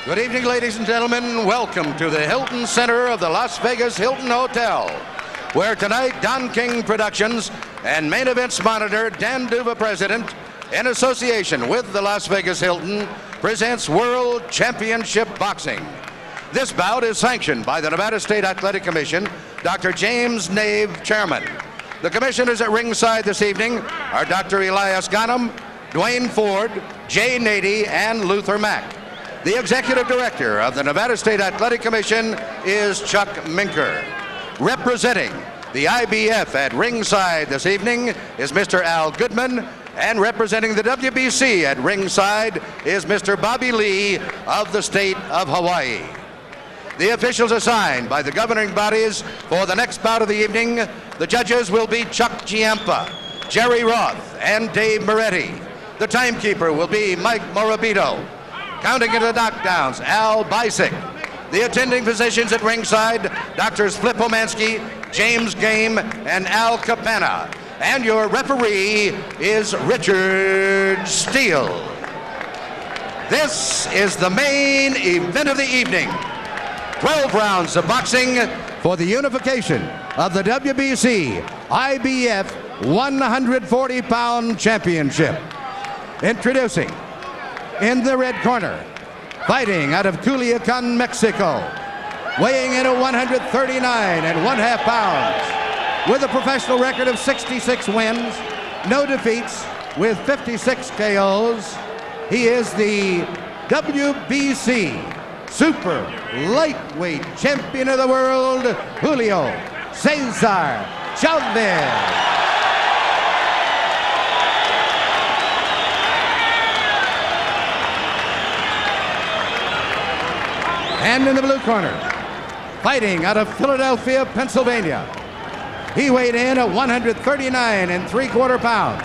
Good evening, ladies and gentlemen. Welcome to the Hilton Center of the Las Vegas Hilton Hotel, where tonight Don King Productions and Main Events Monitor Dan Duva, President, in association with the Las Vegas Hilton, presents World Championship Boxing. This bout is sanctioned by the Nevada State Athletic Commission, Dr. James Nave, Chairman. The commissioners at ringside this evening are Dr. Elias Ghanem, Dwayne Ford, Jay Nady, and Luther Mack. The executive director of the Nevada State Athletic Commission is Chuck Minker. Representing the IBF at ringside this evening is Mr. Al Goodman, and representing the WBC at ringside is Mr. Bobby Lee of the state of Hawaii. The officials assigned by the governing bodies for the next bout of the evening, the judges will be Chuck Giampa, Jerry Roth, and Dave Moretti. The timekeeper will be Mike Morabito. Counting into the knockdowns, Al Bisick. The attending physicians at ringside, Doctors Flip Omansky, James Game, and Al Capana. And your referee is Richard Steele. This is the main event of the evening. 12 rounds of boxing for the unification of the WBC IBF 140-pound championship. Introducing, in the red corner, fighting out of Culiacan, Mexico, weighing in at 139 1/2 pounds, with a professional record of 66 wins, no defeats, with 56 KOs. He is the WBC Super Lightweight Champion of the World, Julio Cesar Chavez. And in the blue corner, fighting out of Philadelphia, Pennsylvania, he weighed in at 139 3/4 pounds.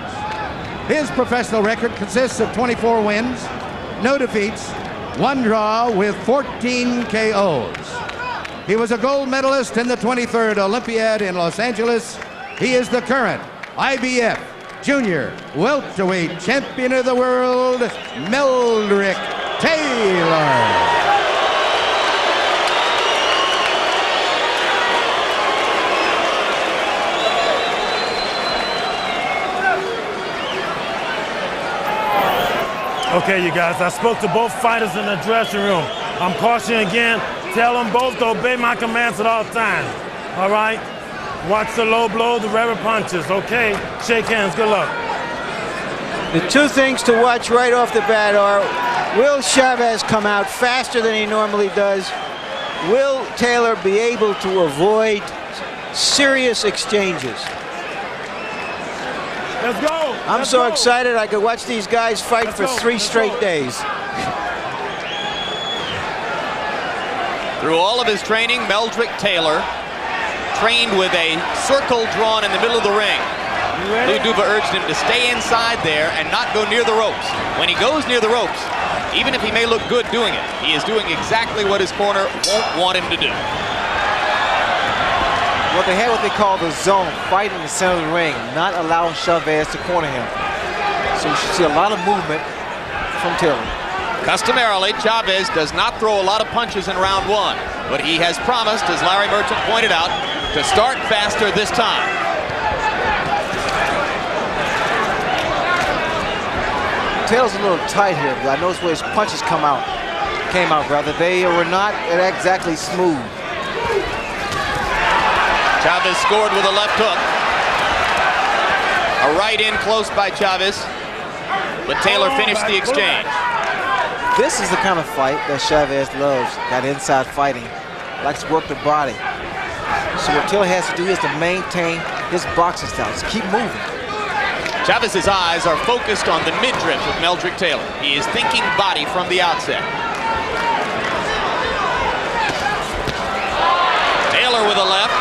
His professional record consists of 24 wins, no defeats, 1 draw, with 14 KOs. He was a gold medalist in the 23rd Olympiad in Los Angeles. He is the current IBF Junior Welterweight Champion of the World, Meldrick Taylor. Okay, you guys, I spoke to both fighters in the dressing room. I'm cautioning again, tell them both to obey my commands at all times. All right? Watch the low blow, the rubber punches, okay? Shake hands, good luck. The two things to watch right off the bat are, will Chavez come out faster than he normally does? Will Taylor be able to avoid serious exchanges? Let's go. I'm so excited I could watch these guys fight for 3 straight days. Through all of his training, Meldrick Taylor trained with a circle drawn in the middle of the ring. Lou Duva urged him to stay inside there and not go near the ropes. When he goes near the ropes, even if he may look good doing it, he is doing exactly what his corner won't want him to do. Well, they had what they call the zone, fight in the center of the ring, not allowing Chavez to corner him. So you should see a lot of movement from Taylor. Customarily, Chavez does not throw a lot of punches in round 1, but he has promised, as Larry Merchant pointed out, to start faster this time. Taylor's a little tight here, but I noticed where his punches came out, rather. They were not exactly smooth. Chavez scored with a left hook. A right in close by Chavez, but Taylor finished the exchange. This is the kind of fight that Chavez loves, that inside fighting. Likes to work the body. So what Taylor has to do is to maintain his boxing style. Just keep moving. Chavez's eyes are focused on the midriff of Meldrick Taylor. He is thinking body from the outset. Taylor with a left,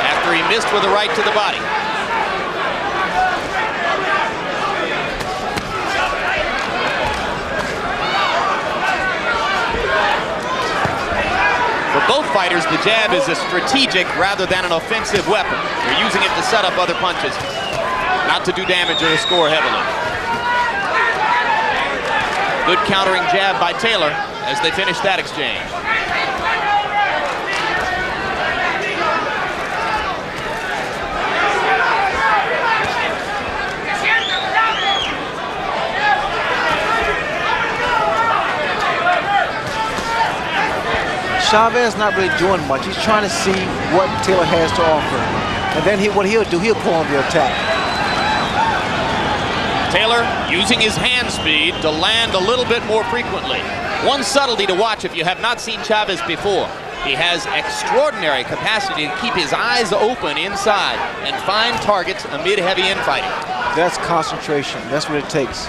after he missed with a right to the body. For both fighters, the jab is a strategic rather than an offensive weapon. They're using it to set up other punches, not to do damage or to score heavily. Good countering jab by Taylor as they finish that exchange. Chavez not really doing much. He's trying to see what Taylor has to offer. And then what he'll do, he'll pull on the attack. Taylor using his hand speed to land a little bit more frequently. One subtlety to watch if you have not seen Chavez before. He has extraordinary capacity to keep his eyes open inside and find targets amid heavy infighting. That's concentration. That's what it takes.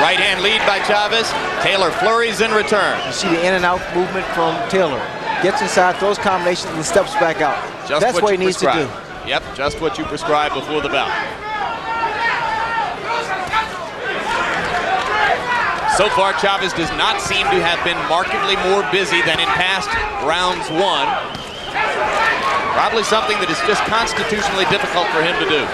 Right hand lead by Chavez. Taylor flurries in return. You see the in and out movement from Taylor. Gets inside, throws combinations, and steps back out. That's what he needs to do. Yep, just what you prescribed before the bout. So far, Chavez does not seem to have been markedly more busy than in past rounds won. Probably something that is just constitutionally difficult for him to do.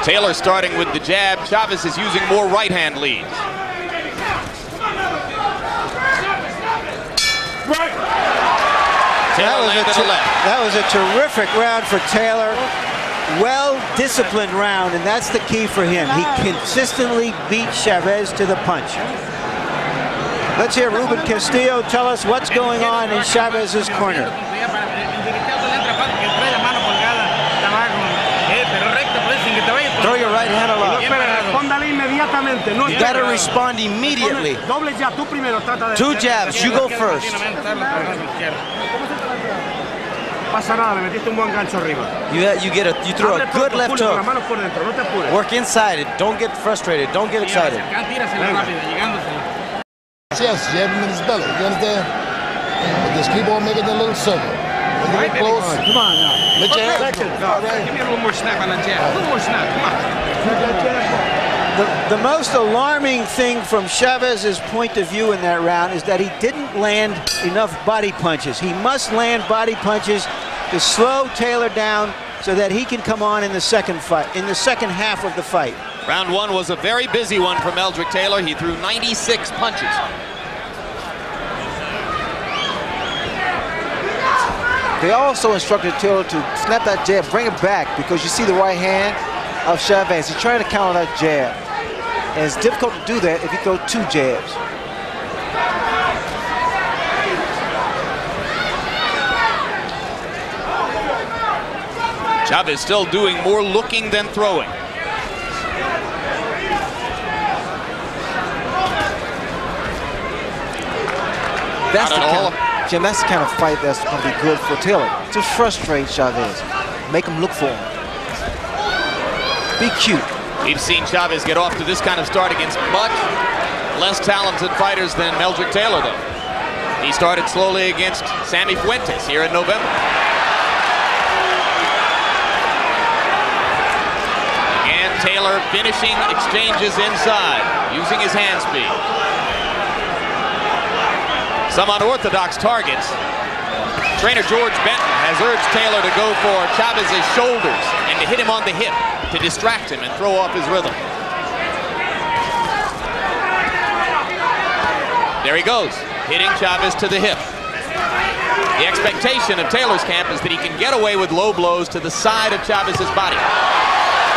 Taylor starting with the jab. Chavez is using more right-hand leads. Taylor landed a left. That was a terrific round for Taylor. Well-disciplined round, and that's the key for him. He consistently beat Chavez to the punch. Let's hear Ruben Castillo tell us what's going on in Chavez's corner. Throw your right hand a lot. You got to respond immediately. 2 jabs, you go first. You throw a good left hook. Work inside it. Don't get frustrated. Don't get excited. Yes, jab him in his belly. You understand? But just keep on making the little circle. When you get close, Come on now. let your hands go. Give me a little more snap on that jab. A little more snap. Come on. The most alarming thing from Chavez's point of view in that round is that he didn't land enough body punches. He must land body punches to slow Taylor down so that he can come on in the second fight, in the second half of the fight. Round one was a very busy one for Meldrick Taylor. He threw 96 punches. They also instructed Taylor to snap that jab, bring it back, because you see the right hand of Chavez. He's trying to counter that jab. And it's difficult to do that if you throw 2 jabs. Chavez still doing more looking than throwing. That's Jim, that's the kind of fight that's going to be good for Taylor. To frustrate Chavez. Make him look for him. Be cute. We've seen Chavez get off to this kind of start against much less talented fighters than Meldrick Taylor, though. He started slowly against Sammy Fuentes here in November. And Taylor finishing exchanges inside, using his hand speed. Some unorthodox targets. Trainer George Benton has urged Taylor to go for Chavez's shoulders and to hit him on the hip to distract him and throw off his rhythm. There he goes, hitting Chavez to the hip. The expectation of Taylor's camp is that he can get away with low blows to the side of Chavez's body.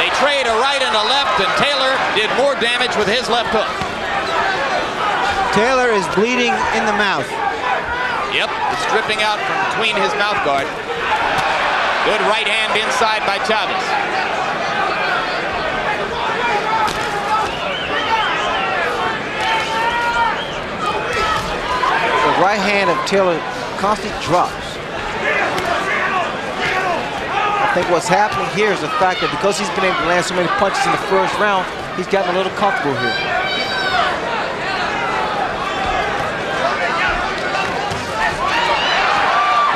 They trade a right and a left, and Taylor did more damage with his left hook. Taylor is bleeding in the mouth. Yep, it's dripping out from between his mouth guard. Good right hand inside by Chavez. The right hand of Taylor constantly drops. I think what's happening here is the fact that because he's been able to land so many punches in the first round, he's gotten a little comfortable here.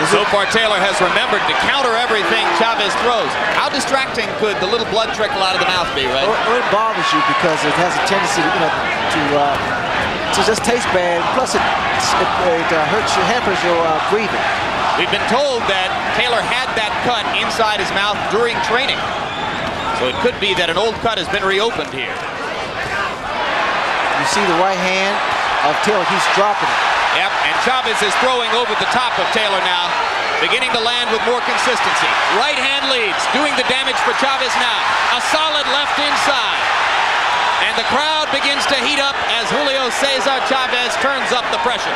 So far, Taylor has remembered to counter everything Chavez throws. How distracting could the little blood trickle out of the mouth be, right? Well, it bothers you because it has a tendency, to just taste bad. Plus, it hurts you, hampers your breathing. We've been told that Taylor had that cut inside his mouth during training. So it could be that an old cut has been reopened here. You see the right hand of Taylor, he's dropping it. Yep, and Chavez is throwing over the top of Taylor now, beginning to land with more consistency. Right hand leads, doing the damage for Chavez now. A solid left inside. And the crowd begins to heat up as Julio Cesar Chavez turns up the pressure.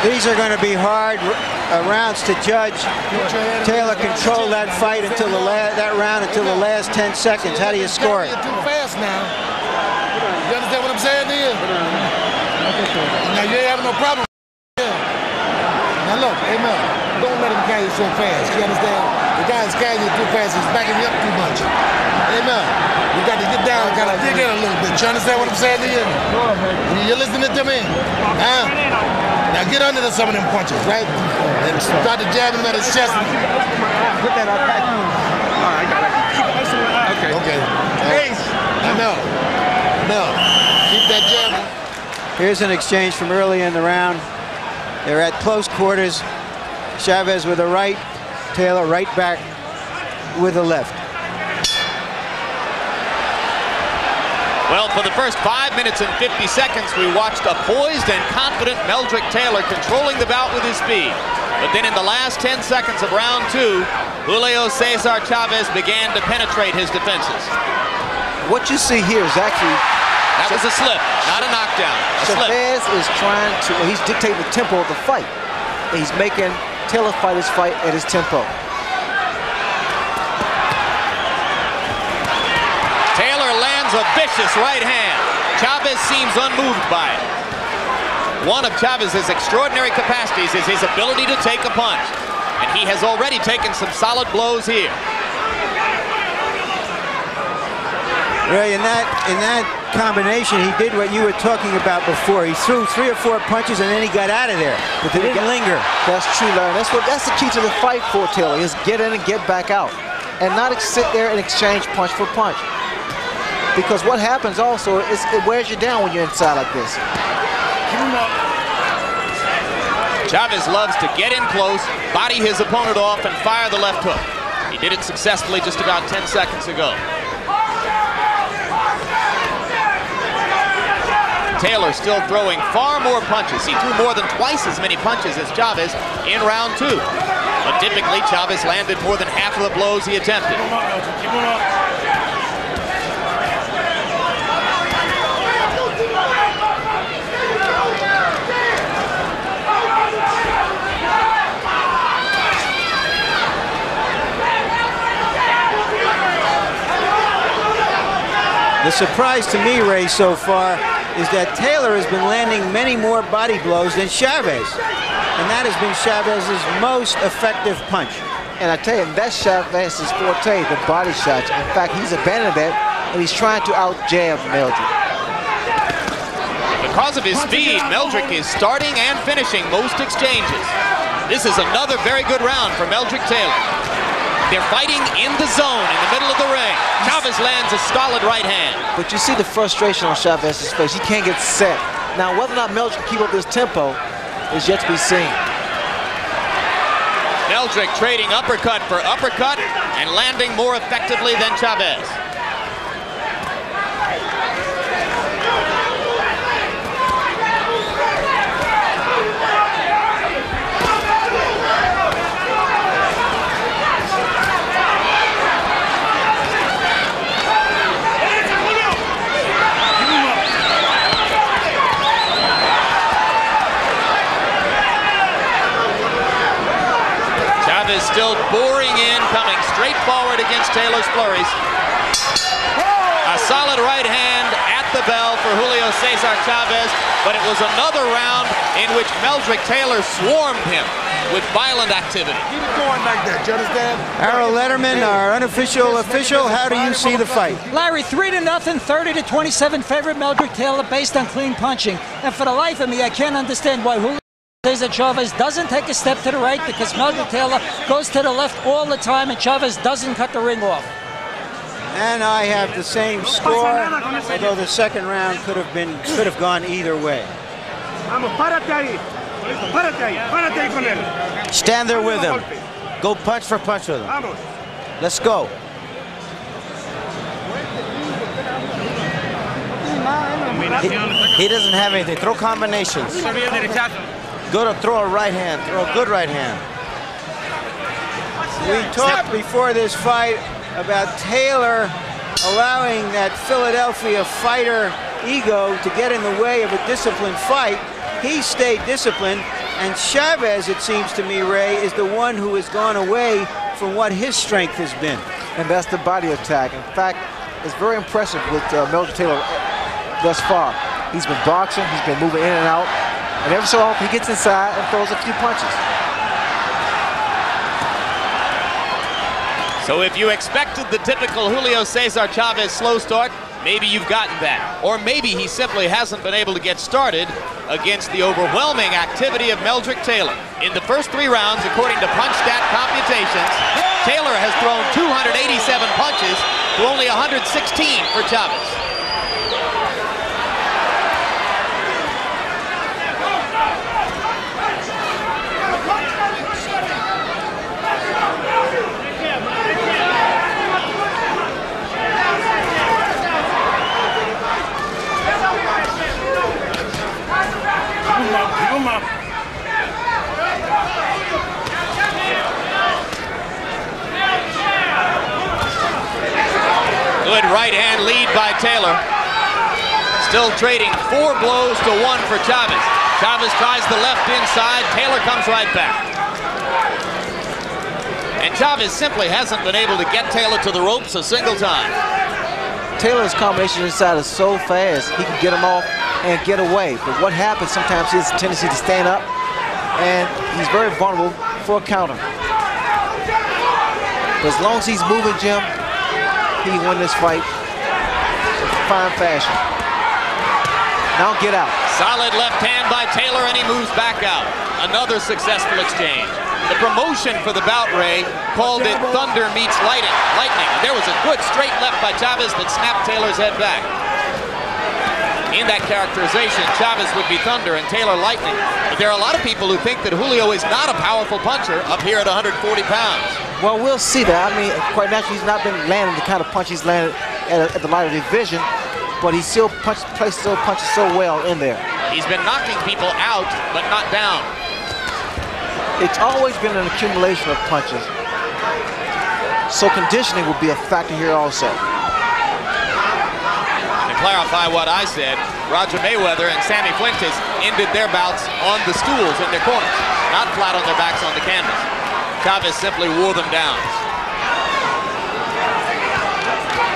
These are going to be hard rounds to judge. Taylor controlled that fight until that round until the last 10 seconds. How do you score it? You're too fast now. You understand what I'm saying to you? Now you ain't having no problem. Now look, hey man, don't let him carry you so fast. You understand? The guy's carrying you too fast. He's backing you up too much. Hey man, you got to get down, kind of dig in a little bit. You understand what I'm saying to you? You listening to me? Huh? Now get under some of them punches, right? And start to jab him at his chest. Put that up back. All right, I got it. Okay. Okay. No. Keep that jab. Here's an exchange from early in the round. They're at close quarters. Chavez with a right, Taylor right back with a left. Well, for the first 5 minutes and 50 seconds, we watched a poised and confident Meldrick Taylor controlling the bout with his speed. But then in the last 10 seconds of round 2, Julio Cesar Chavez began to penetrate his defenses. What you see here is actually... That was a slip, not a knockdown. Chavez is trying to... He's dictating the tempo of the fight. He's making Taylor fight his fight at his tempo. A vicious right hand. Chavez seems unmoved by it. One of Chavez's extraordinary capacities is his ability to take a punch. And he has already taken some solid blows here. Ray, in that combination, he did what you were talking about before. He threw 3 or 4 punches and then he got out of there. But they didn't linger. That's true, Larry. That's the key to the fight for Taylor, is get in and get back out. And not sit there and exchange punch for punch. Because what happens also is it wears you down when you're inside like this. Chavez loves to get in close, body his opponent off, and fire the left hook. He did it successfully just about 10 seconds ago. Taylor still throwing far more punches. He threw more than twice as many punches as Chavez in round 2. But typically, Chavez landed more than half of the blows he attempted. The surprise to me, Ray, so far is that Taylor has been landing many more body blows than Chavez. And that has been Chavez's most effective punch. And I tell you, that's Chavez's forte, the body shots. In fact, he's abandoned that, and he's trying to out-jab Meldrick. Because of his speed, Meldrick is starting and finishing most exchanges. This is another very good round for Meldrick Taylor. They're fighting in the zone in the middle of the ring. Chavez lands a solid right hand. But you see the frustration on Chavez's face. He can't get set. Now, whether or not Meldrick can keep up this tempo is yet to be seen. Meldrick trading uppercut for uppercut and landing more effectively than Chavez. Still boring in, coming straight forward against Taylor's flurries. A solid right hand at the bell for Julio Cesar Chavez, but it was another round in which Meldrick Taylor swarmed him with violent activity. Keep it going like that, you understand? Harold Letterman, our unofficial official, how do you see the fight? Larry, 3-0, 30-27 favorite Meldrick Taylor based on clean punching. And for the life of me, I can't understand why Julio Cesar Chavez doesn't take a step to the right, because Meldrick Taylor goes to the left all the time and Chavez doesn't cut the ring off. And I have the same score, although the second round could have gone either way. Stand there with him. Go punch for punch with him. Let's go. He doesn't have anything. Throw combinations. Go to throw a right hand. Throw a good right hand. We talked before this fight about Taylor allowing that Philadelphia fighter ego to get in the way of a disciplined fight. He stayed disciplined, and Chavez, it seems to me, Ray, is the one who has gone away from what his strength has been. And that's the body attack. In fact, it's very impressive with Meldrick Taylor thus far. He's been boxing, he's been moving in and out, and every so often he gets inside and throws a few punches. So if you expected the typical Julio Cesar Chavez slow start, maybe you've gotten that. Or maybe he simply hasn't been able to get started against the overwhelming activity of Meldrick Taylor. In the first 3 rounds, according to PunchStat computations, Taylor has thrown 287 punches to only 116 for Chavez. Good right hand lead by Taylor. Still trading 4 blows to 1 for Chavez. Chavez tries the left inside. Taylor comes right back. And Chavez simply hasn't been able to get Taylor to the ropes a single time. Taylor's combination inside is so fast, he can get him off and get away. But what happens sometimes, he has a tendency to stand up, and he's very vulnerable for a counter. But as long as he's moving, Jim, he can win this fight in fine fashion. Now get out. Solid left hand by Taylor, and he moves back out. Another successful exchange. The promotion for the bout, Ray, called it Thunder meets Lightning. There was a good straight left by Chavez that snapped Taylor's head back. In that characterization, Chavez would be Thunder and Taylor Lightning. But there are a lot of people who think that Julio is not a powerful puncher up here at 140 pounds. Well, we'll see that. I mean, quite naturally, he's not been landing the kind of punch he's landed at the lighter division, but he still places those punches so well in there. He's been knocking people out, but not down. It's always been an accumulation of punches. So conditioning will be a factor here also. To clarify what I said, Roger Mayweather and Sammy Fuentes ended their bouts on the stools in their corners, not flat on their backs on the canvas. Chavez simply wore them down.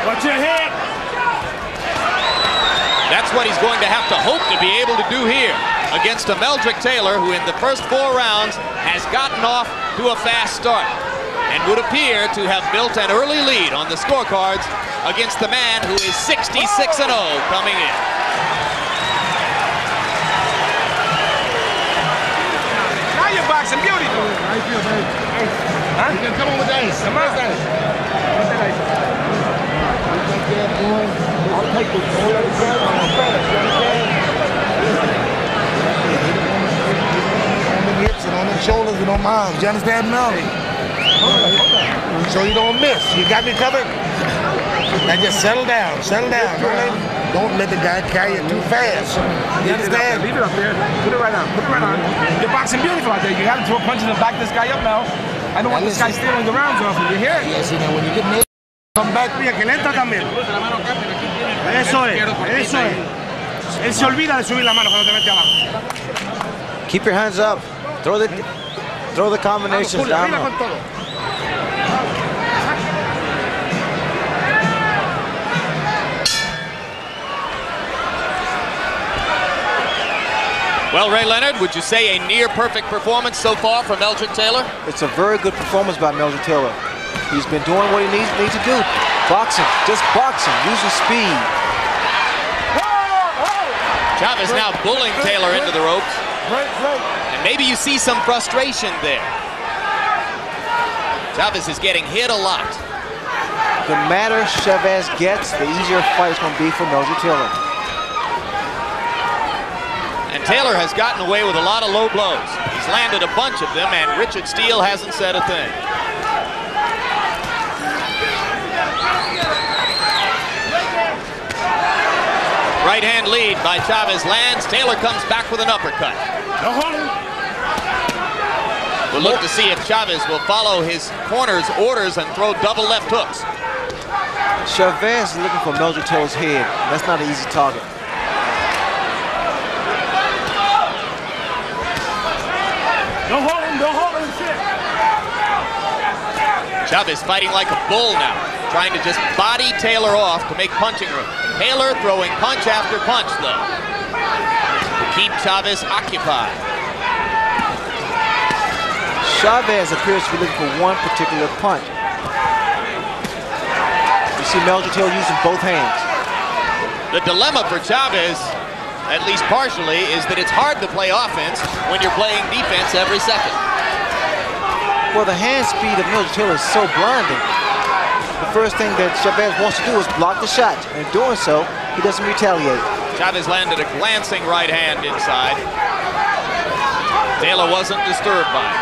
Watch your head. That's what he's going to have to hope to be able to do here against a Meldrick Taylor who in the first 4 rounds has gotten off to a fast start and would appear to have built an early lead on the scorecards against the man who is 66-0 coming in. Now you're boxing beautiful. How you feel, baby? Huh? You can come on with the ice. Come on. I'll take this. Don't let it go. On the hips and on the shoulders and on my arms. You understand, Mel? So you don't miss. You got me covered? Now just settle down. Settle down. Don't let the guy carry it too fast. You understand? Leave it up there. Put it right on. Put it right on. You're boxing beautiful out there. You got to throw punches and back this guy up now. I don't want this guy stealing the rounds off you. You hear it? Yes, you know, when you get nailed, come back. Mira, que le entra también. Eso es. Eso es. Él se olvida de subir la mano cuando te mete abajo. Keep your hands up. Throw the combinations down. Well, Ray Leonard, would you say a near-perfect performance so far from Meldrick Taylor? It's a very good performance by Meldrick Taylor. He's been doing what he needs to do. Boxing, just boxing, using speed. Chavez now bullying Taylor into the ropes. And maybe you see some frustration there. Chavez is getting hit a lot. The madder Chavez gets, the easier fight is going to be for Meldrick Taylor. And Taylor has gotten away with a lot of low blows. He's landed a bunch of them, and Richard Steele hasn't said a thing. Right hand lead by Chavez lands. Taylor comes back with an uppercut. We'll look to see if Chavez will follow his corner's orders and throw double left hooks. Chavez is looking for Meldrick Taylor's head. That's not an easy target. Don't hold him, shit. Chavez fighting like a bull now, trying to just body Taylor off to make punching room. Taylor throwing punch after punch, though, to keep Chavez occupied. Chavez appears to be looking for one particular punch. You see Meldrick Taylor using both hands. The dilemma for Chavez, at least partially, is that it's hard to play offense when you're playing defense every second. Well, the hand speed of Meldrick Taylor is so blinding. The first thing that Chavez wants to do is block the shot. And in doing so, he doesn't retaliate. Chavez landed a glancing right hand inside. Taylor wasn't disturbed by it.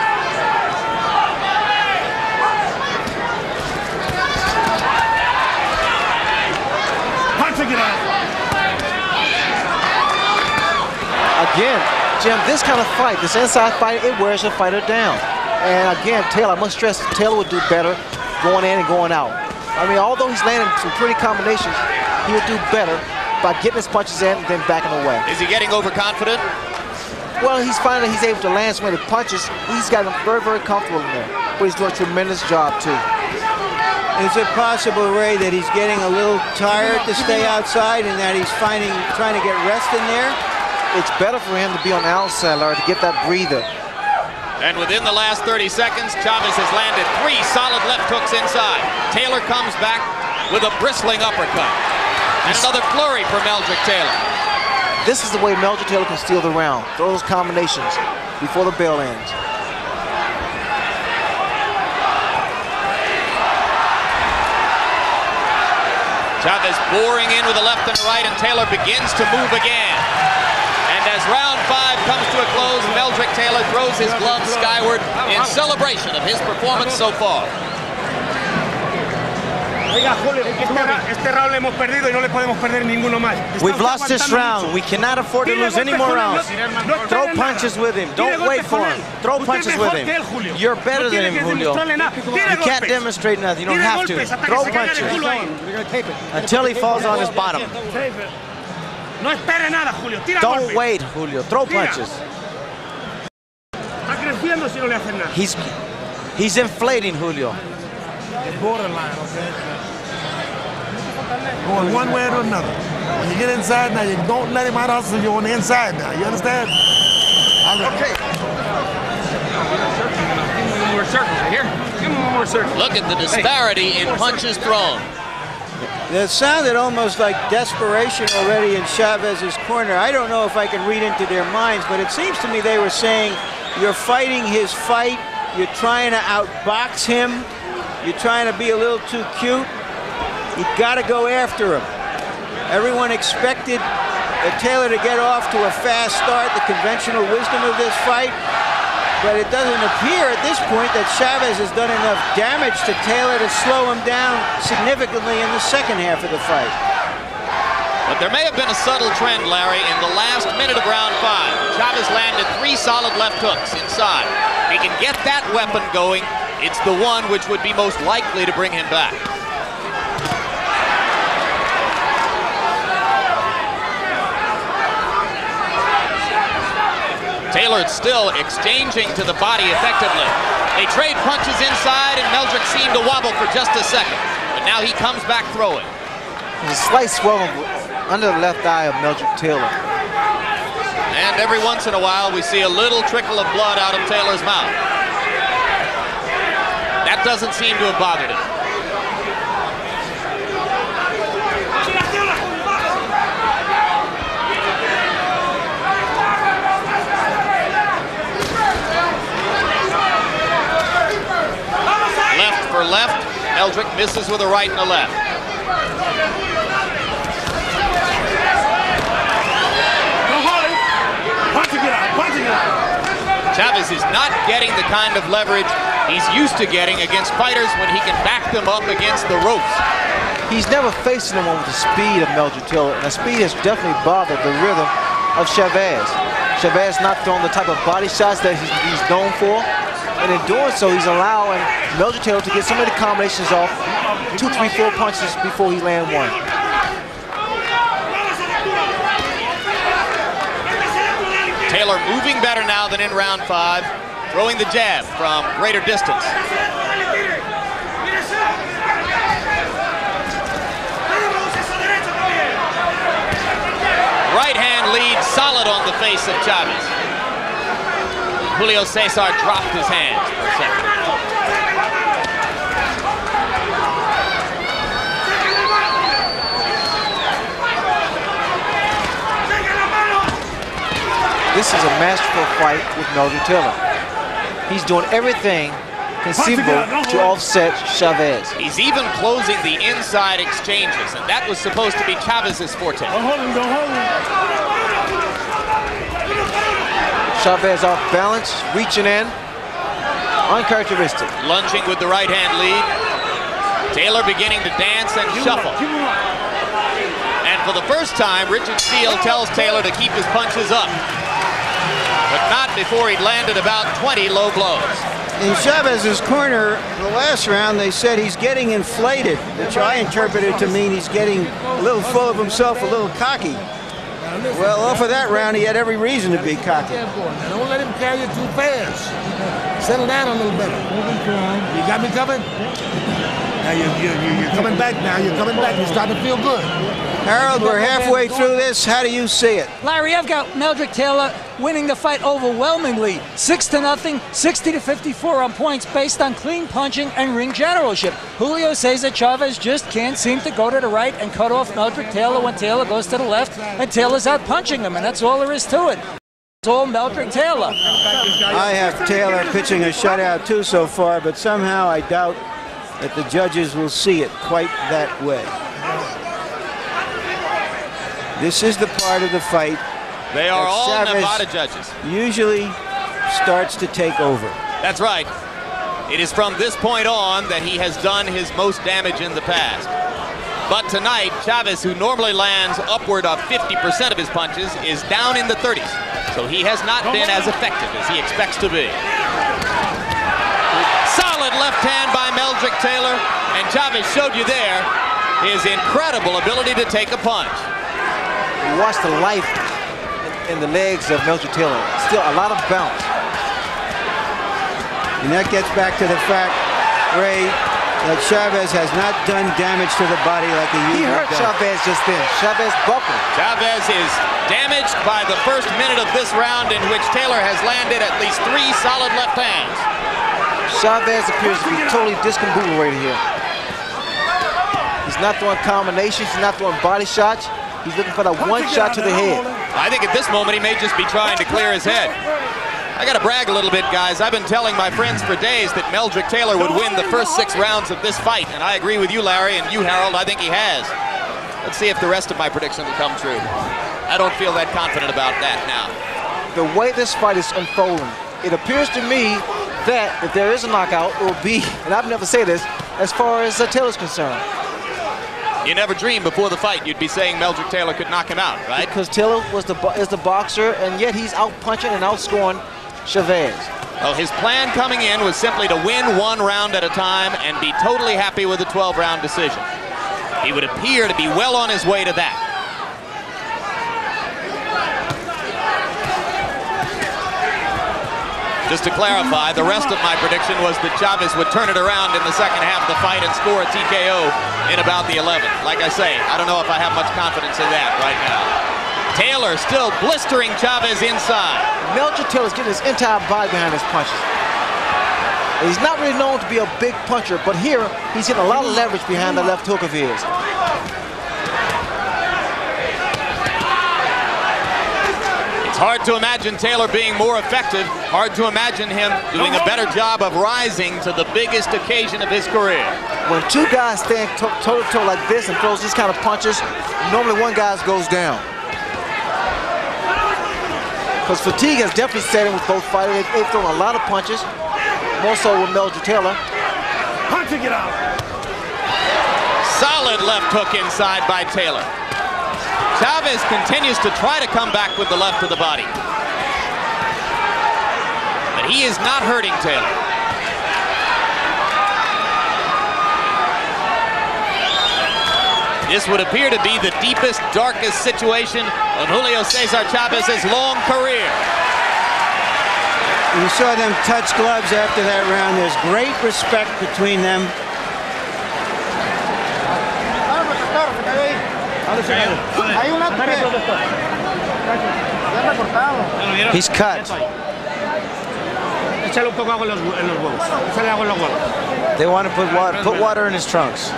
Again, Jim, this kind of fight, this inside fight, it wears a fighter down. And again, Taylor, I must stress, Taylor would do better going in and going out. I mean, although he's landing some pretty combinations, he would do better by getting his punches in and then backing away. Is he getting overconfident? Well, he's finding that he's able to land so many punches. He's gotten very, very comfortable in there. But he's doing a tremendous job, too. Is it possible, Ray, that he's getting a little tired to stay outside and that he's trying to get rest in there? It's better for him to be on the outside, Larry, to get that breather. And within the last 30 seconds, Chavez has landed 3 solid left hooks inside. Taylor comes back with a bristling uppercut. And another flurry for Meldrick Taylor. This is the way Meldrick Taylor can steal the round. Throw those combinations before the bell ends. Chavez boring in with a left and a right, and Taylor begins to move again. And as round 5 comes to a close, Meldrick Taylor throws his gloves skyward in celebration of his performance so far. We've lost this round. We cannot afford to lose any more rounds. Throw punches with him. Don't wait for him. Throw punches with him. You're better than him, Julio. You can't demonstrate nothing. You don't have to. Throw punches until he falls on his bottom. Don't wait, Julio. Throw punches. He's inflating, Julio. It's borderline, okay? Going one way or another. When you get inside now, you don't let him out hustle you on the inside now. You understand? Okay. Give him more circles right here. Give him more circles. Look at the disparity in punches thrown. It sounded almost like desperation already in Chavez's corner. I don't know if I can read into their minds, but it seems to me they were saying, you're fighting his fight, you're trying to outbox him, you're trying to be a little too cute. You got to go after him. Everyone expected Taylor to get off to a fast start, the conventional wisdom of this fight. But it doesn't appear at this point that Chavez has done enough damage to Taylor to slow him down significantly in the second half of the fight. But there may have been a subtle trend, Larry, in the last minute of round 5. Chavez landed 3 solid left hooks inside. If he can get that weapon going, it's the one which would be most likely to bring him back. Taylor still exchanging to the body effectively. They trade punches inside, and Meldrick seemed to wobble for just a second. But now he comes back throwing. There's a slight swelling under the left eye of Meldrick Taylor. And every once in a while, we see a little trickle of blood out of Taylor's mouth. That doesn't seem to have bothered him. Left for left. Meldrick misses with a right and a left. Chavez is not getting the kind of leverage he's used to getting against fighters when he can back them up against the ropes. He's never faced anyone with the speed of Meldrick Taylor, and the speed has definitely bothered the rhythm of Chavez. Chavez not throwing the type of body shots that he's known for, and in doing so, he's allowing Meldrick Taylor to get some of the combinations off, 2, 3, 4 punches before he lands one. Taylor moving better now than in round 5, throwing the jab from greater distance. Right hand lead solid on the face of Chavez. Julio Cesar dropped his hands for a second. This is a masterful fight with Meldrick Taylor. He's doing everything conceivable to offset Chavez. He's even closing the inside exchanges, and that was supposed to be Chavez's forte. Chavez off balance, reaching in, uncharacteristic. Lunging with the right hand lead. Taylor beginning to dance and shuffle. And for the first time, Richard Steele tells Taylor to keep his punches up, but not before he'd landed about 20 low blows. In Chavez's corner, the last round, they said he's getting inflated, which I interpreted to mean he's getting a little full of himself, a little cocky. Well, off of that round, he had every reason to be cocky. Don't let him carry you too fast. Settle down a little bit. You got me covered? Now you're coming back now. You're coming back. You're starting to feel good. Harold, we're halfway through this. How do you see it? Larry, I've got Meldrick Taylor winning the fight overwhelmingly, 6-0, 60-54 on points based on clean punching and ring generalship. Julio Cesar Chavez just can't seem to go to the right and cut off Meldrick Taylor when Taylor goes to the left, and Taylor's out punching him, and that's all there is to it. It's all Meldrick Taylor. I have Taylor pitching a shutout too so far, but somehow I doubt that the judges will see it quite that way. This is the part of the fight They are all Chavez Nevada judges. Usually starts to take over. That's right. It is from this point on that he has done his most damage in the past. But tonight, Chavez, who normally lands upward of 50% of his punches, is down in the 30s. So he has not been as effective as he expects to be. Solid left hand by Meldrick Taylor, and Chavez showed you there his incredible ability to take a punch. Watch the life in the legs of Meldrick Taylor. Still a lot of bounce. And that gets back to the fact, Ray, that Chavez has not done damage to the body like he usually does. He hurt Chavez just then. Chavez buckled. Chavez is damaged by the first minute of this round, in which Taylor has landed at least 3 solid left hands. Chavez appears to be totally discombobulated here. He's not throwing combinations. He's not throwing body shots. He's looking for that one shot to the head. I think at this moment he may just be trying to clear his head. I got to brag a little bit, guys. I've been telling my friends for days that Meldrick Taylor would win the first 6 rounds of this fight, and I agree with you, Larry, and you, Harold. I think he has. Let's see if the rest of my prediction will come true. I don't feel that confident about that now. The way this fight is unfolding, it appears to me that if there is a knockout, it will be, and I've never said this, as far as Taylor's concerned. You never dreamed before the fight you'd be saying Meldrick Taylor could knock him out, right? Because Taylor is the boxer, and yet he's out punching and outscoring Chavez. Well, his plan coming in was simply to win 1 round at a time and be totally happy with a 12-round decision. He would appear to be well on his way to that. Just to clarify, the rest of my prediction was that Chavez would turn it around in the second half of the fight and score a TKO in about the 11th. Like I say, I don't know if I have much confidence in that right now. Taylor still blistering Chavez inside. Meldrick Taylor's getting his entire body behind his punches. He's not really known to be a big puncher, but here he's getting a lot of leverage behind the left hook of his. It's hard to imagine Taylor being more effective. Hard to imagine him doing a better job of rising to the biggest occasion of his career. When two guys stand toe-to-toe like this and throws these kind of punches, normally one guy goes down. Because fatigue has definitely set in with both fighters. They've thrown a lot of punches, more so with Meldrick Taylor. Punching it out. Solid left hook inside by Taylor. Chavez continues to try to come back with the left of the body. But he is not hurting Taylor. This would appear to be the deepest, darkest situation of Julio Cesar Chavez's long career. You saw them touch gloves after that round. There's great respect between them. He's cut. They want to put water in his trunks.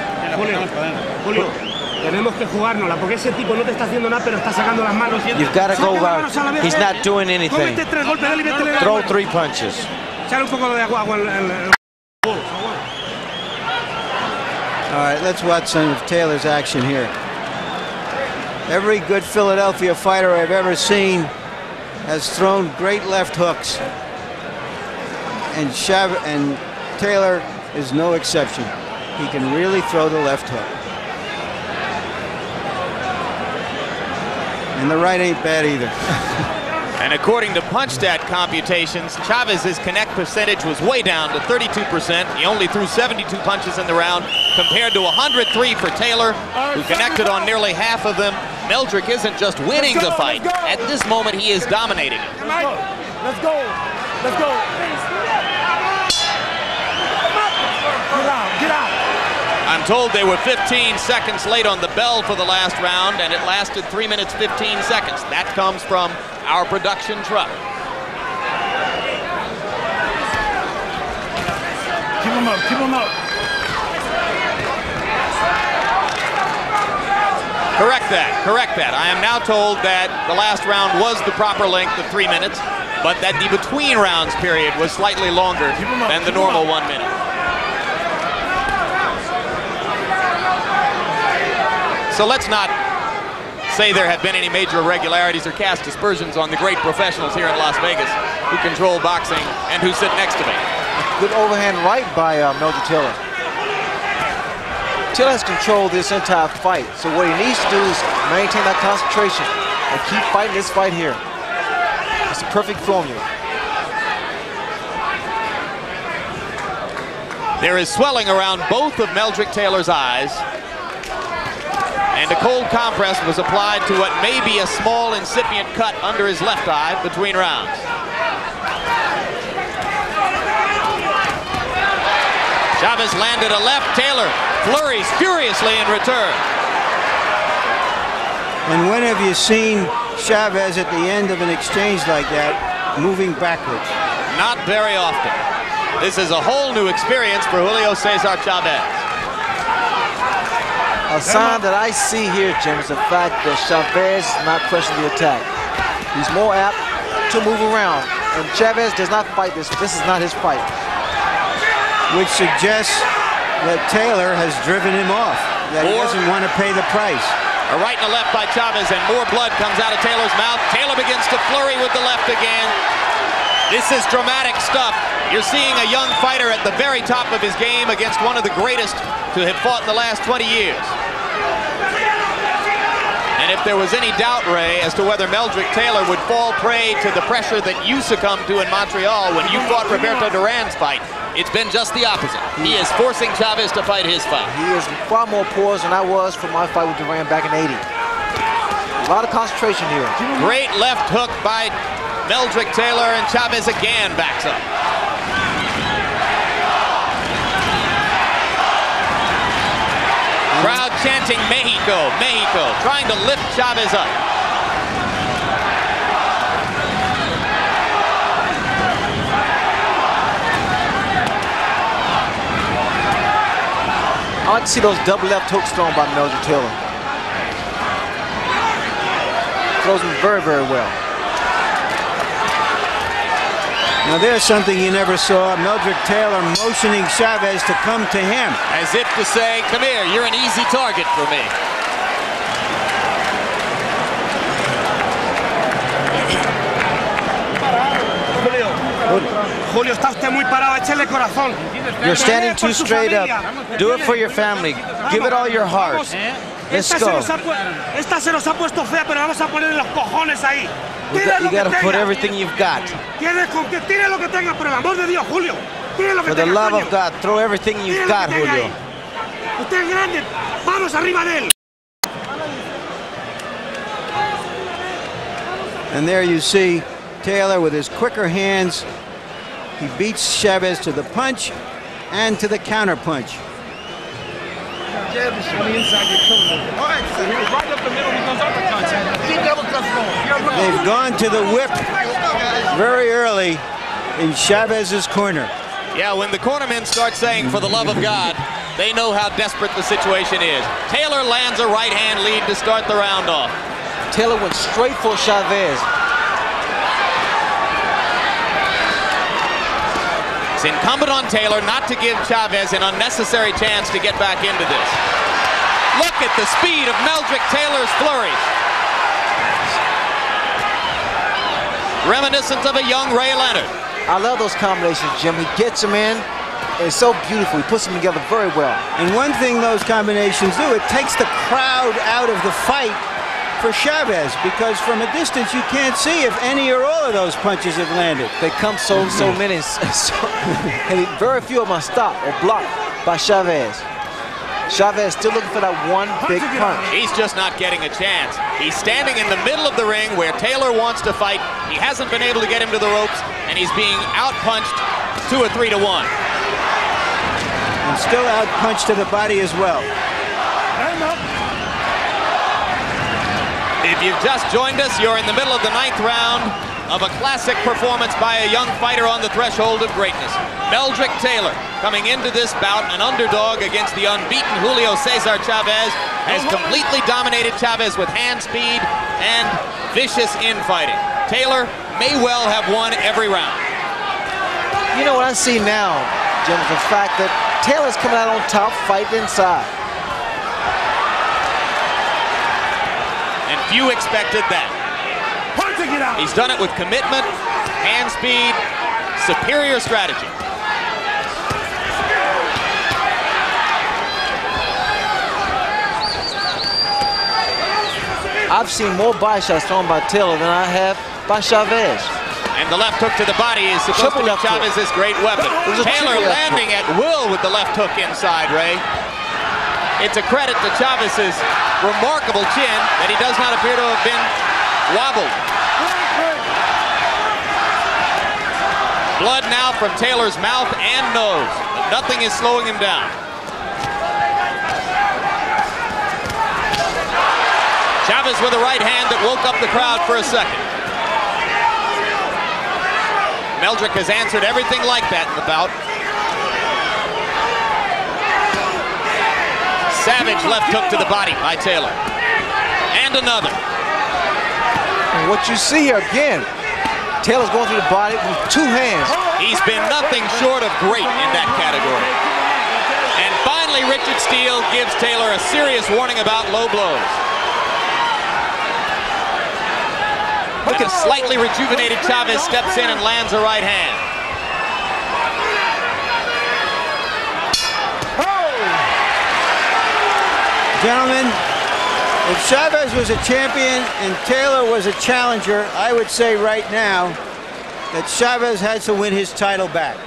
You've got to go out. He's not doing anything. Throw 3 punches. All right, let's watch some of Taylor's action here. Every good Philadelphia fighter I've ever seen has thrown great left hooks. And Taylor is no exception. He can really throw the left hook. And the right ain't bad either. And according to PunchStat computations, Chavez's connect percentage was way down to 32%. He only threw 72 punches in the round compared to 103 for Taylor, who connected on nearly half of them. Meldrick isn't just winning the fight. At this moment, he is dominating it. Let's go. Let's go. Get out. I'm told they were 15 seconds late on the bell for the last round, and it lasted 3 minutes 15 seconds. That comes from our production truck. Keep him up. Keep him up. Correct that. I am now told that the last round was the proper length of 3 minutes, but that the between rounds period was slightly longer than the normal 1 minute. So let's not say there have been any major irregularities or cast aspersions on the great professionals here in Las Vegas who control boxing and who sit next to me. Good overhand right by Meldrick Taylor. Taylor has controlled this entire fight, so what he needs to do is maintain that concentration and keep fighting this fight here. It's a perfect formula. There is swelling around both of Meldrick Taylor's eyes, and a cold compress was applied to what may be a small incipient cut under his left eye between rounds. Chavez landed a left. Taylor flurries furiously in return. And when have you seen Chavez at the end of an exchange like that moving backwards? Not very often. This is a whole new experience for Julio Cesar Chavez. A sign that I see here, Jim, is the fact that Chavez is not pressing the attack. He's more apt to move around. And Chavez does not fight this. This is not his fight. Which suggests that Taylor has driven him off, that he doesn't want to pay the price. A right and a left by Chavez, and more blood comes out of Taylor's mouth. Taylor begins to flurry with the left again. This is dramatic stuff. You're seeing a young fighter at the very top of his game against one of the greatest to have fought in the last 20 years. And if there was any doubt, Ray, as to whether Meldrick Taylor would fall prey to the pressure that you succumbed to in Montreal when you fought Roberto Duran's fight, it's been just the opposite. He is forcing Chavez to fight his fight. He is far more poised than I was for my fight with Duran back in '80. A lot of concentration here. Great left hook by Meldrick Taylor, and Chavez again backs up. Crowd chanting Mexico, Mexico, trying to lift Chavez up. I like to see those double left hooks thrown by Meldrick Taylor. Throws them very, very well. Now there's something you never saw. Meldrick Taylor motioning Chavez to come to him. As if to say, come here, you're an easy target for me. Julio, está usted muy parado, échele corazón. You're standing too straight up. Do it for your family. Give it all your heart. Let's go. Esta se nos ha puesto fea, pero vamos a poner los cojones ahí. You got to put everything you've got. Tire lo que tenga, por el amor de Dios, Julio. Tire lo que For the tenga, love coño. of God, throw everything you've got, Julio. Usted es grande, vamos arriba de él. And there you see Taylor with his quicker hands. He beats Chavez to the punch and to the counter punch. They've gone to the whip very early in Chavez's corner. Yeah, when the cornermen start saying, for the love of God, they know how desperate the situation is. Taylor lands a right-hand lead to start the round off. Taylor went straight for Chavez. It's incumbent on Taylor not to give Chavez an unnecessary chance to get back into this. Look at the speed of Meldrick Taylor's flurries. Reminiscent of a young Ray Leonard. I love those combinations, Jim. He gets them in. It's so beautiful. He puts them together very well. And one thing those combinations do, it takes the crowd out of the fight for Chavez, because from a distance you can't see if any or all of those punches have landed. They come so many, and very few of them are stopped or blocked by Chavez. Chavez still looking for that one big punch. He's just not getting a chance. He's standing in the middle of the ring where Taylor wants to fight. He hasn't been able to get him to the ropes, and he's being outpunched 2 or 3 to 1. And still outpunched to the body as well. If you've just joined us, you're in the middle of the 9th round of a classic performance by a young fighter on the threshold of greatness. Meldrick Taylor, coming into this bout, an underdog against the unbeaten Julio Cesar Chavez, has completely dominated Chavez with hand speed and vicious infighting. Taylor may well have won every round. You know what I see now, Jim, is the fact that Taylor's coming out on top, fighting inside. And few expected that. He's done it with commitment, hand speed, superior strategy. I've seen more body shots thrown by Taylor than I have by Chavez. And the left hook to the body is supposed to be Chavez's great weapon. Taylor landing at will with the left hook inside, Ray. It's a credit to Chavez's remarkable chin that he does not appear to have been wobbled. Blood now from Taylor's mouth and nose, but nothing is slowing him down. Chavez with a right hand that woke up the crowd for a second. Meldrick has answered everything like that in the bout. Savage left hook to the body by Taylor. And another. And what you see here again, Taylor's going through the body with 2 hands. He's been nothing short of great in that category. And finally, Richard Steele gives Taylor a serious warning about low blows. And a slightly rejuvenated Chavez steps in and lands a right hand. Gentlemen, if Chavez was a champion and Taylor was a challenger, I would say right now that Chavez has to win his title back.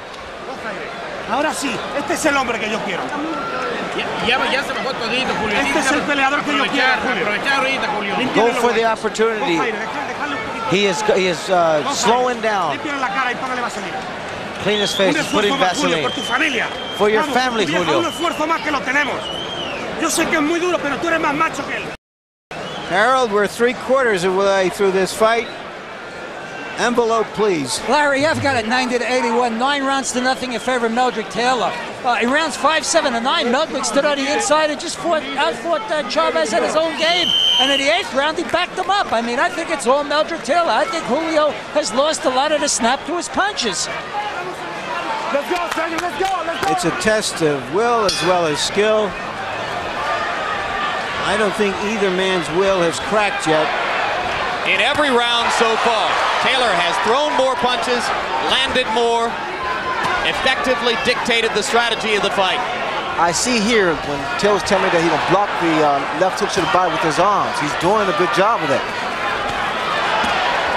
Ahora sí, este es el hombre que yo quiero. Ya se bajó todito, Julio. Este es el peleador que yo quiero, Julio. Go for the opportunity. He is slowing down. Clean his face, putting Vaseline. For your family, Julio. Harold, we're 3/4 of the way through this fight. Envelope, please. Larry, I've got it 90-81, 9 rounds to nothing in favor of Meldrick Taylor. In rounds 5, 7, and 9, Meldrick stood on the inside and just outfought Chavez at his own game. And in the 8th round, he backed him up. I mean, I think it's all Meldrick Taylor. I think Julio has lost a lot of the snap to his punches. Let's go, Sergeant, let's go, let's go. It's a test of will as well as skill. I don't think either man's will has cracked yet. In every round so far, Taylor has thrown more punches, landed more, effectively dictated the strategy of the fight. I see here when Taylor's telling me that he will block the left hook to the body with his arms. He's doing a good job of that.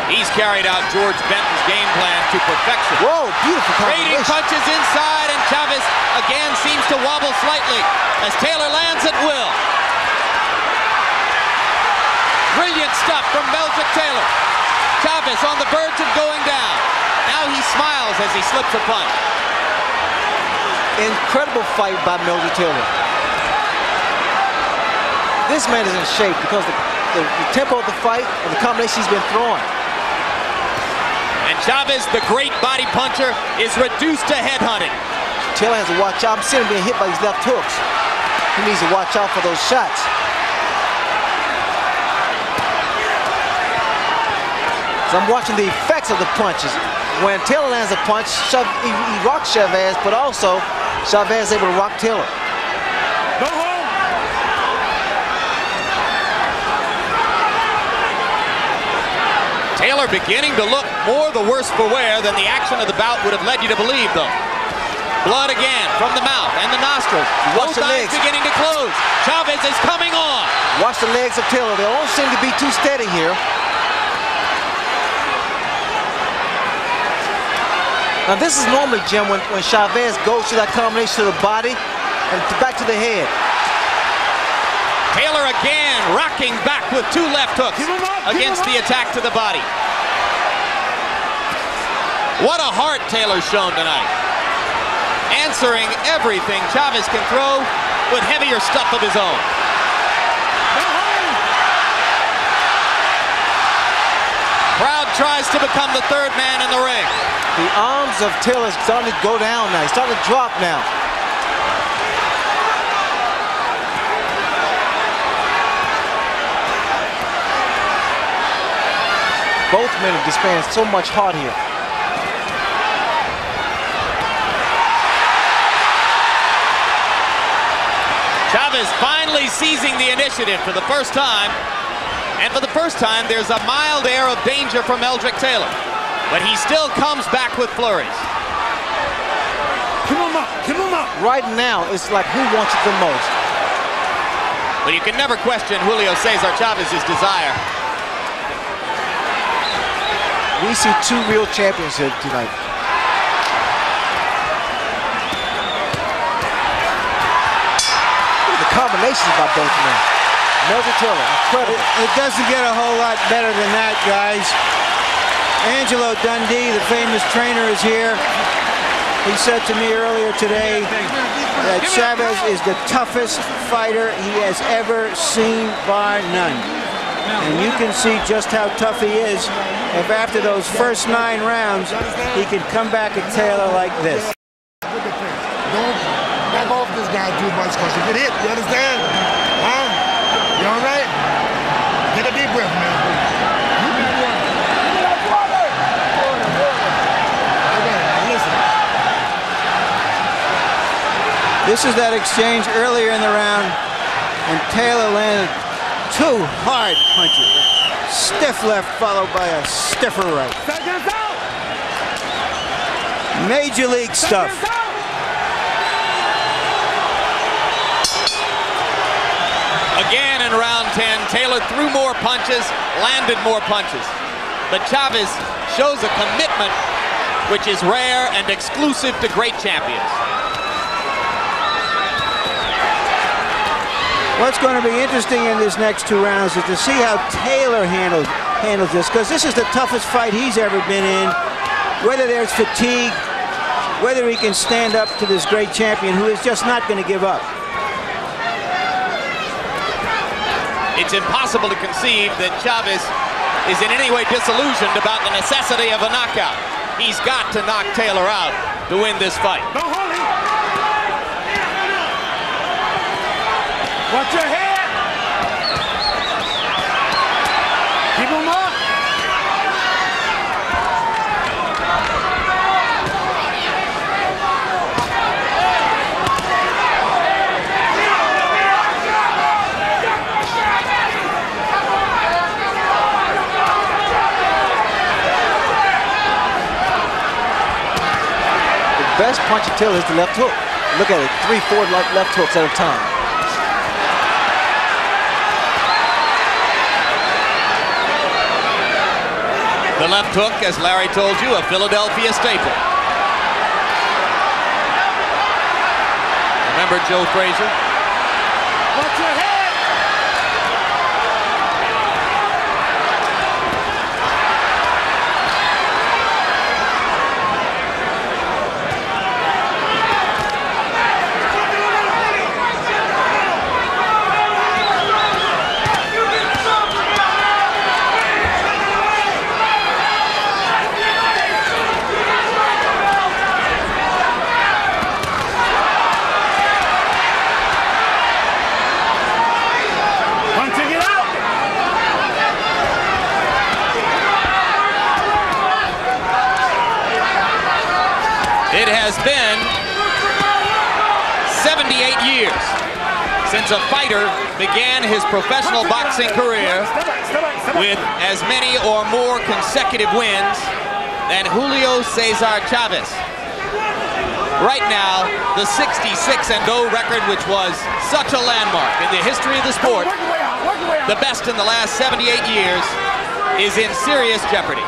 He's carried out George Benton's game plan to perfection. Whoa, beautiful Trading combination. punches inside, and Chavez again seems to wobble slightly as Taylor lands at will. Brilliant stuff from Meldrick Taylor. Chavez on the verge of going down. Now he smiles as he slips a punch. Incredible fight by Meldrick Taylor. This man is in shape because the tempo of the fight and the combination he's been throwing. And Chavez, the great body puncher, is reduced to headhunting. Taylor has to watch out. I'm seeing him being hit by these left hooks. He needs to watch out for those shots. So I'm watching the effects of the punches. When Taylor lands a punch, he rocks Chavez, but also Chavez is able to rock Taylor. Go home. Taylor beginning to look more the worse for wear than the action of the bout would have led you to believe, though. Blood again from the mouth and the nostrils. Watch Both the eyes legs. beginning to close. Chavez is coming on. Watch the legs of Taylor. They don't seem to be too steady here. Now this is normally, Jim, when Chavez goes to that combination to the body and back to the head. Taylor again rocking back with 2 left hooks against the attack to the body. What a heart Taylor's shown tonight. Answering everything Chavez can throw with heavier stuff of his own. Crowd tries to become the 3rd man in the ring. The arms of Taylor is starting to go down now. He's starting to drop now. Both men are displaying so much heart here. Chavez finally seizing the initiative for the first time. And for the first time, there's a mild air of danger from Meldrick Taylor. But he still comes back with flurries. Keep him up, keep him up. Right now, it's like who wants it the most. But you can never question Julio Cesar Chavez's desire. We see 2 real champions here tonight. Look at the combinations by both men. Meldrick Taylor, incredible. It doesn't get a whole lot better than that, guys. Angelo Dundee, the famous trainer, is here. He said to me earlier today that Chavez is the toughest fighter he has ever seen, bar none. And you can see just how tough he is if after those first 9 rounds, he can come back at Taylor like this. Don't back off this guy too much because you get hit, you understand? Huh? You all right? Take a deep breath, man. This is that exchange earlier in the round, and Taylor landed 2 hard punches. Stiff left followed by a stiffer right. Major league stuff. Again in round 10, Taylor threw more punches, landed more punches. But Chavez shows a commitment which is rare and exclusive to great champions. What's going to be interesting in these next 2 rounds is to see how Taylor handles this, because this is the toughest fight he's ever been in. Whether there's fatigue, whether he can stand up to this great champion who is just not going to give up. It's impossible to conceive that Chavez is in any way disillusioned about the necessity of a knockout. He's got to knock Taylor out to win this fight. Don't hold him. Watch your head. Keep him up. Best punch of Taylor is the left hook. Look at it, 3-4 left hooks at a time. The left hook, as Larry told you, a Philadelphia staple. Remember Joe Frazier? Watch your head. It has been 78 years since a fighter began his professional boxing career with as many or more consecutive wins than Julio Cesar Chavez. Right now, the 66-0 record, which was such a landmark in the history of the sport, the best in the last 78 years, is in serious jeopardy.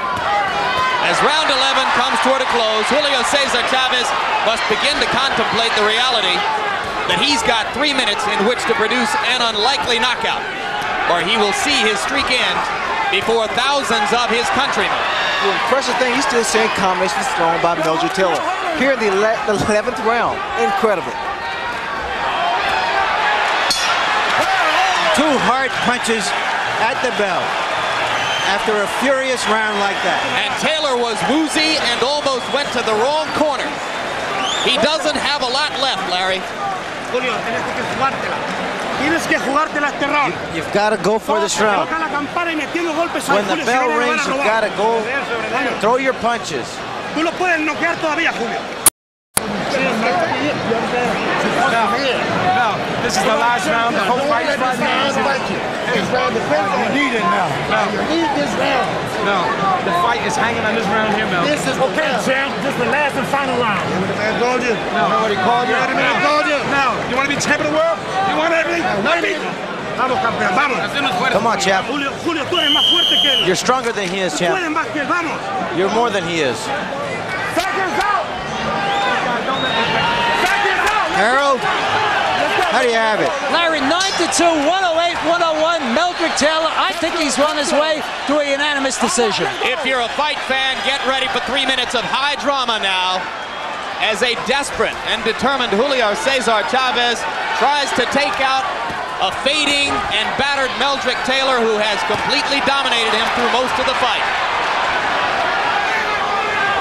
As round 11 comes toward a close, Julio Cesar Chavez must begin to contemplate the reality that he's got 3 minutes in which to produce an unlikely knockout, or he will see his streak end before thousands of his countrymen. The impressive thing, he's still seeing combinations thrown by Meldrick Taylor. Here in the 11th round, incredible. 2 hard punches at the bell after a furious round like that. And Taylor was woozy and almost went to the wrong corner. He doesn't have a lot left, Larry. Julio, tienes que jugártela este round. You've got to go for this round. When the bell rings, you've got to go throw your punches. Tú lo puedes noquear todavía, Julio. No, this is the last round. The whole fight is right now. This round depends on you. Need it now. You need this round. No, the fight is hanging on this round here, Mel. This is Okay, champ, this is the last and final round. You know what the man told you? No. You know what he called you? You know what the man told you? No. You want to be champion of the world? You want everything? Vamos, campeón, vamos. Come on, champ. Julio, tú eres más fuerte que él. You're stronger than he is, champ. Pueden más que él, vamos. You're more than he is. Seconds out. Harold, how do you have it? Larry, 9-2, 108, 101. Meldrick Taylor, I think he's won his way to a unanimous decision. If you're a fight fan, get ready for 3 minutes of high drama now, as a desperate and determined Julio Cesar Chavez tries to take out a fading and battered Meldrick Taylor, who has completely dominated him through most of the fight.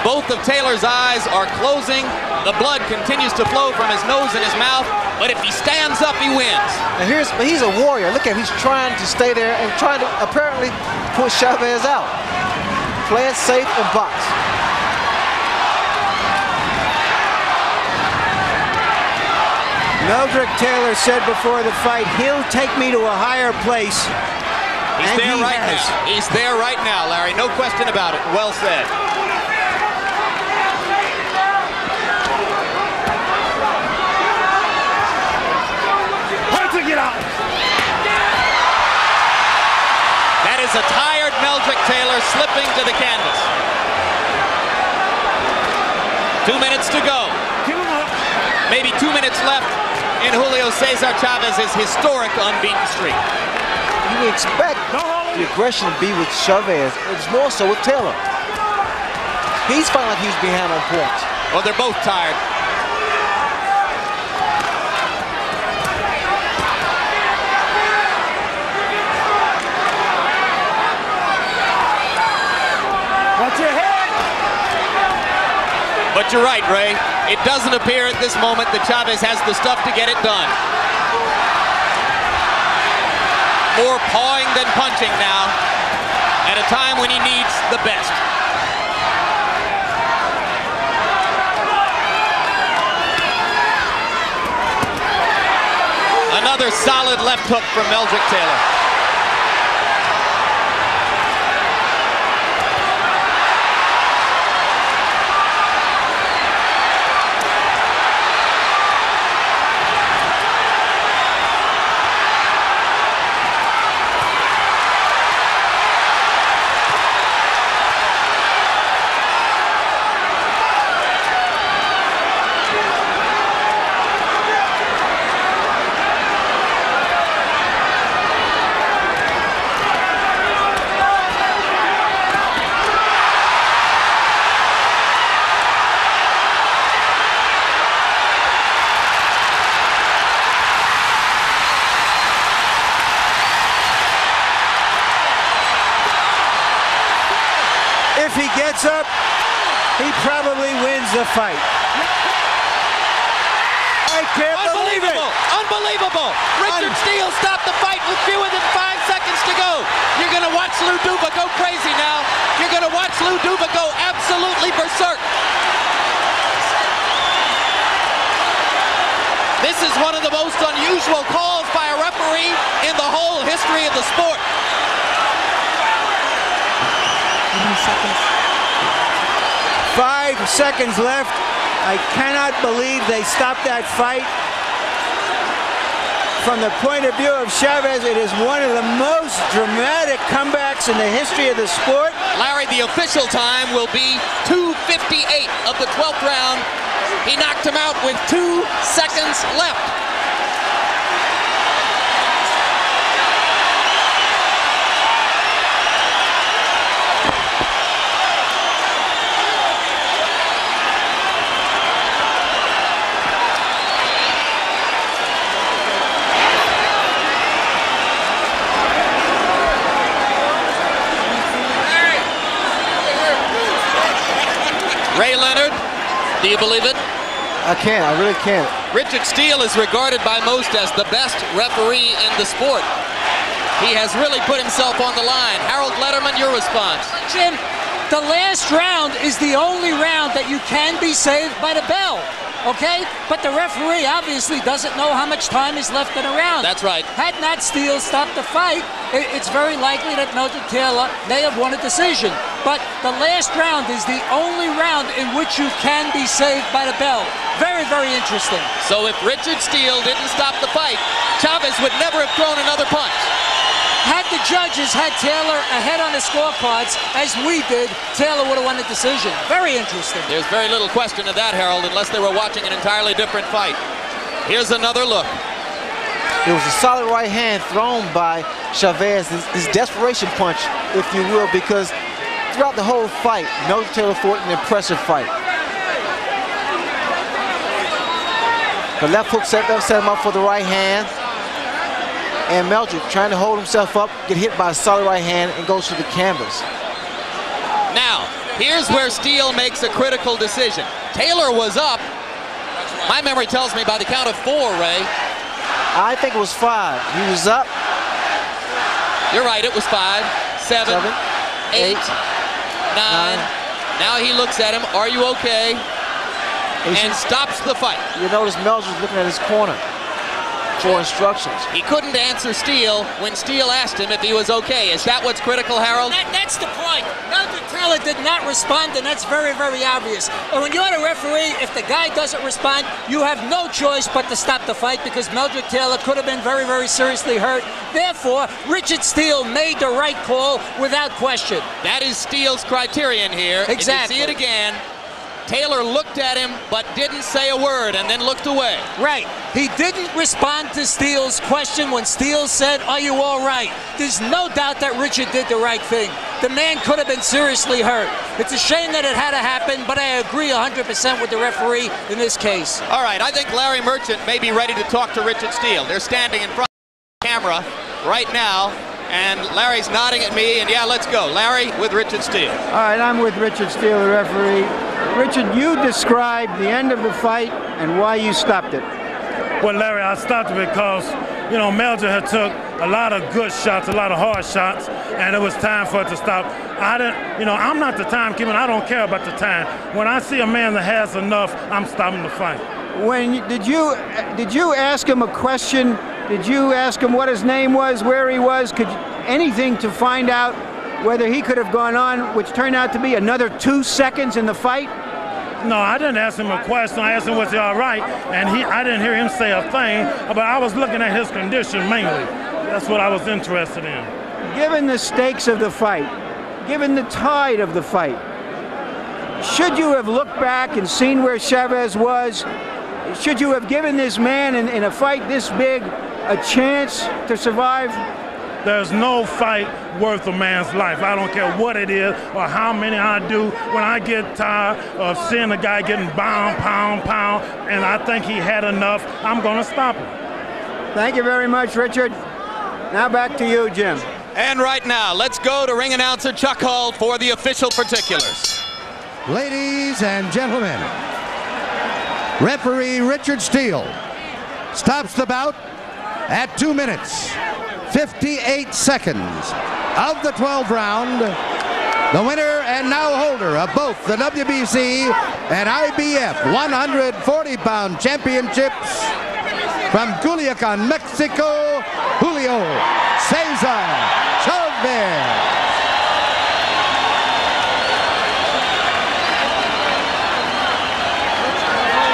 Both of Taylor's eyes are closing. The blood continues to flow from his nose and his mouth, but if he stands up, he wins. And he's a warrior. Look at him. He's trying to stay there and trying to apparently push Chavez out. Play it safe and box. Meldrick Taylor said before the fight, he'll take me to a higher place. He's and there he right has. now. He's there right now, Larry. No question about it. Well said. Get out. That is a tired Meldrick Taylor slipping to the canvas. 2 minutes to go. Maybe 2 minutes left in Julio Cesar Chavez's historic unbeaten streak. You would expect the aggression to be with Chavez. It's more so with Taylor. He's feeling like he's behind on points. Well, they're both tired. But you're right, Ray. It doesn't appear at this moment that Chavez has the stuff to get it done. More pawing than punching now, at a time when he needs the best. Another solid left hook from Meldrick Taylor. If he gets up, he probably wins the fight. I can't believe it. Unbelievable. Richard Steele stopped the fight with fewer than 5 seconds to go. You're going to watch Lou Duva go crazy now. You're going to watch Lou Duva go absolutely berserk. This is one of the most unusual calls by a referee in the whole history of the sport. 5 seconds left. I cannot believe they stopped that fight. From the point of view of Chavez, it is one of the most dramatic comebacks in the history of the sport. Larry, the official time will be 2:58 of the 12th round. He knocked him out with 2 seconds left. Ray Leonard, do you believe it? I can't. I really can't. Richard Steele is regarded by most as the best referee in the sport. He has really put himself on the line. Harold Letterman, your response. Jim, the last round is the only round that you can be saved by the bell. Okay? But the referee obviously doesn't know how much time is left in a round. That's right. Had not Steele stopped the fight, it's very likely that Meldrick Taylor may have won a decision. But the last round is the only round in which you can be saved by the bell. Very, very interesting. So if Richard Steele didn't stop the fight, Chavez would never have thrown another punch. Had the judges had Taylor ahead on the scorecards, as we did, Taylor would have won the decision. Very interesting. There's very little question of that, Harold, unless they were watching an entirely different fight. Here's another look. It was a solid right hand thrown by Chavez, his desperation punch, if you will, because throughout the whole fight, Meldrick Taylor fought an impressive fight. The left hook set him up for the right hand. And Meldrick trying to hold himself up, get hit by a solid right hand, and goes to the canvas. Now, here's where Steele makes a critical decision. Taylor was up. My memory tells me by the count of 4, Ray. I think it was 5. He was up. You're right, it was 5, 7, 8, 9. Now he looks at him. Are you okay? And stops the fight. You notice Meldrick looking at his corner for instructions. He couldn't answer Steele when Steele asked him if he was okay. Is that what's critical, Harold? That's the point. Meldrick Taylor did not respond, and that's very, very obvious. And when you're a referee, if the guy doesn't respond, you have no choice but to stop the fight, because Meldrick Taylor could have been very, very seriously hurt. Therefore, Richard Steele made the right call without question. That is Steele's criterion here. Exactly. If you see it again, Taylor looked at him but didn't say a word and then looked away. Right. He didn't respond to Steele's question when Steele said, "Are you all right?" There's no doubt that Richard did the right thing. The man could have been seriously hurt. It's a shame that it had to happen, but I agree 100% with the referee in this case. All right, I think Larry Merchant may be ready to talk to Richard Steele. They're standing in front of the camera right now, and Larry's nodding at me, and yeah, let's go. Larry with Richard Steele. All right, I'm with Richard Steele, the referee. Richard, you describe the end of the fight and why you stopped it. Well, Larry, I stopped it because, you know, Meldrick had took a lot of good shots, a lot of hard shots, and it was time for it to stop. I didn't, you know, I'm not the timekeeper. I don't care about the time. When I see a man that has enough, I'm stopping the fight. Did you ask him a question? Did you ask him what his name was, where he was? Anything to find out whether he could have gone on, which turned out to be another 2 seconds in the fight? No, I didn't ask him a question. I asked him, was he all right? And I didn't hear him say a thing, but I was looking at his condition mainly. That's what I was interested in. Given the stakes of the fight, given the tide of the fight, should you have looked back and seen where Chavez was? Should you have given this man in a fight this big a chance to survive? There's no fight worth a man's life. I don't care what it is or how many I do. When I get tired of seeing a guy getting pound, and I think he had enough, I'm going to stop him. Thank you very much, Richard. Now back to you, Jim. And right now, let's go to ring announcer Chuck Hull for the official particulars. Ladies and gentlemen, referee Richard Steele stops the bout at 2 minutes, 58 seconds of the 12th round. The winner and now holder of both the WBC and IBF 140-pound championships from Culiacan, Mexico, Julio Cesar Chavez.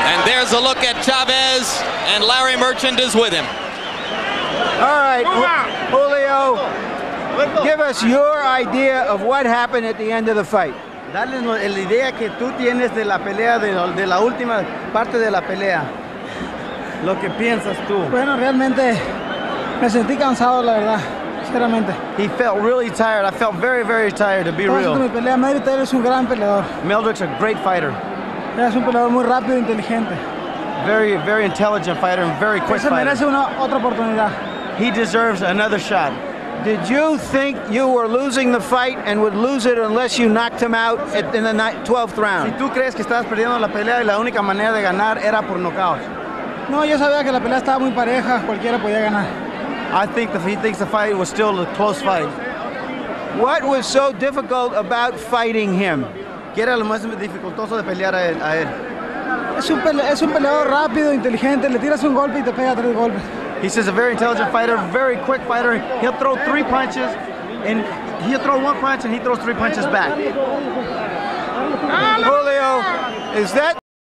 And there's a look at Chavez, and Larry Merchant is with him. All right, Julio, give us your idea of what happened at the end of the fight. Darles la idea que tú tienes de la pelea, de la última parte de la pelea. Lo que piensas tú. Bueno, realmente me sentí cansado, la verdad, sinceramente. He felt really tired. I felt very, very tired, to be real. Mi pelea, Meldrick Taylor es un gran peleador. Meldrick's a great fighter. Es un peleador muy rápido e inteligente. Very, very intelligent fighter and very quick fighter. Se merece otra oportunidad. He deserves another shot. Did you think you were losing the fight and would lose it unless you knocked him out in the 12th round? Si tú crees que estabas perdiendo la pelea y la única manera de ganar era por nocaut. No, yo sabía que la pelea estaba muy pareja, cualquiera podía ganar. I think he thinks the fight was still a close fight. What was so difficult about fighting him? ¿Qué era lo más dificultoso de pelear a él? Es un peleador rápido, inteligente, le tiras un golpe y te pega 3 golpes. He says a very intelligent fighter, very quick fighter. He'll throw 3 punches, and he'll throw 1 punch, and he throws 3 punches back. Julio, is that